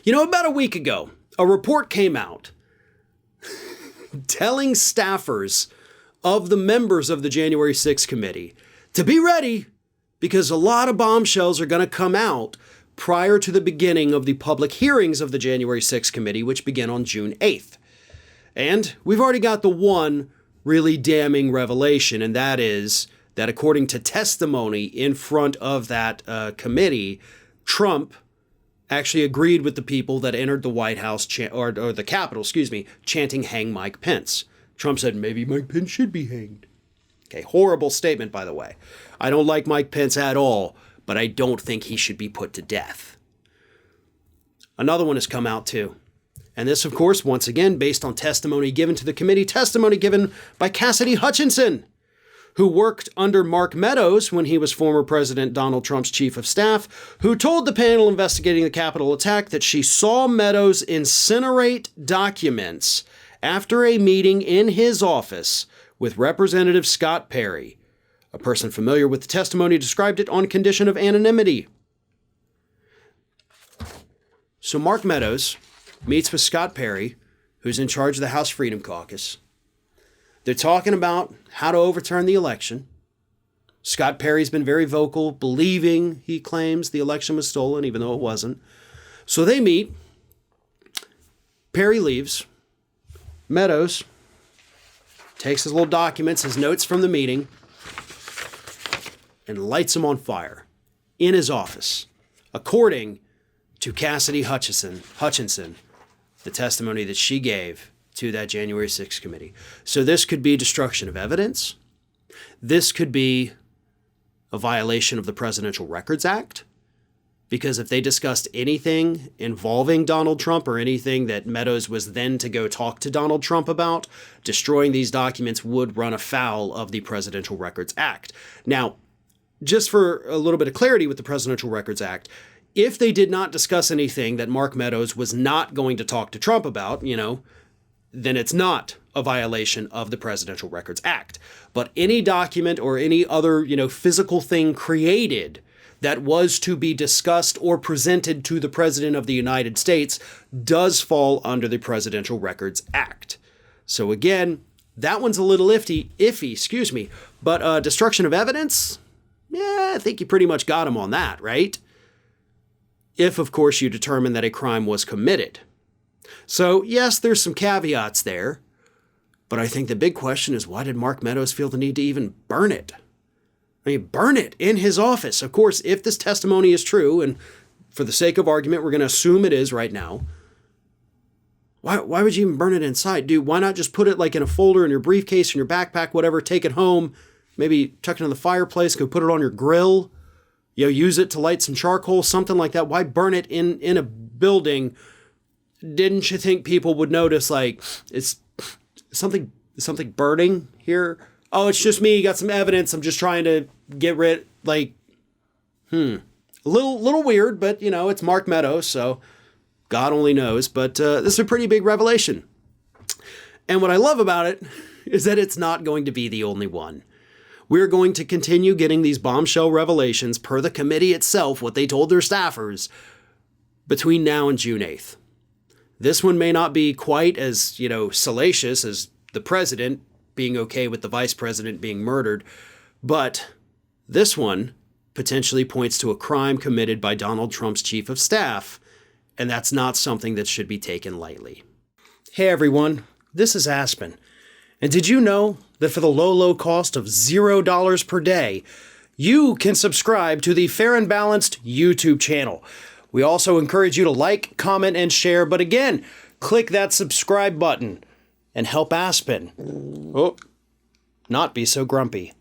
You know, about a week ago, a report came out telling staffers of the members of the January 6th committee to be ready because a lot of bombshells are going to come out prior to the beginning of the public hearings of the January 6th committee, which begin on June 8th. And we've already got the one really damning revelation, and that is that according to testimony in front of that committee, Trump actually agreed with the people that entered the White House, or the Capitol, chanting, "Hang Mike Pence." Trump said, maybe Mike Pence should be hanged. Okay, horrible statement, by the way. I don't like Mike Pence at all, but I don't think he should be put to death. Another one has come out too. And this, of course, once again, based on testimony given to the committee, testimony given by Cassidy Hutchinson, who worked under Mark Meadows when he was former President Donald Trump's chief of staff, who told the panel investigating the Capitol attack that she saw Meadows incinerate documents after a meeting in his office with Representative Scott Perry. A person familiar with the testimony described it on condition of anonymity. So Mark Meadows meets with Scott Perry, who's in charge of the House Freedom Caucus. They're talking about how to overturn the election. Scott Perry's been very vocal, believing, he claims, the election was stolen, even though it wasn't. So they meet. Perry leaves. Meadows takes his little documents, his notes from the meeting, and lights them on fire in his office, according to Cassidy Hutchinson, the testimony that she gave to that January 6th committee. So this could be destruction of evidence. This could be a violation of the Presidential Records Act, because if they discussed anything involving Donald Trump or anything that Meadows was then to go talk to Donald Trump about, destroying these documents would run afoul of the Presidential Records Act. Now, just for a little bit of clarity with the Presidential Records Act, if they did not discuss anything that Mark Meadows was not going to talk to Trump about, then it's not a violation of the Presidential Records Act. But any document or any other, physical thing created that was to be discussed or presented to the President of the United States does fall under the Presidential Records Act. So again, that one's a little iffy, but destruction of evidence? Yeah, I think you pretty much got him on that, right? If, of course, you determine that a crime was committed. So, yes, there's some caveats there, but I think the big question is, why did Mark Meadows feel the need to even burn it? Burn it in his office. Of course, if this testimony is true, and for the sake of argument, we're going to assume it is right now, why would you even burn it inside? Dude, why not just put it like in a folder in your briefcase, in your backpack, whatever, take it home, maybe tuck it in the fireplace, go put it on your grill, use it to light some charcoal, something like that. Why burn it in a building? Didn't you think people would notice, it's something burning here? Oh, it's just me. Got some evidence. I'm just trying to get rid, a little weird, but it's Mark Meadows, so God only knows. But this is a pretty big revelation. And what I love about it is that it's not going to be the only one. We're going to continue getting these bombshell revelations per the committee itself, what they told their staffers, between now and June 8th. This one may not be quite as, salacious as the president being okay with the vice president being murdered, but this one potentially points to a crime committed by Donald Trump's chief of staff, and that's not something that should be taken lightly. Hey everyone, this is Aspen, and did you know that for the low cost of $0 per day, you can subscribe to the Fair and Balanced YouTube channel? We also encourage you to like, comment, and share, but again, click that subscribe button and help Aspen not be so grumpy.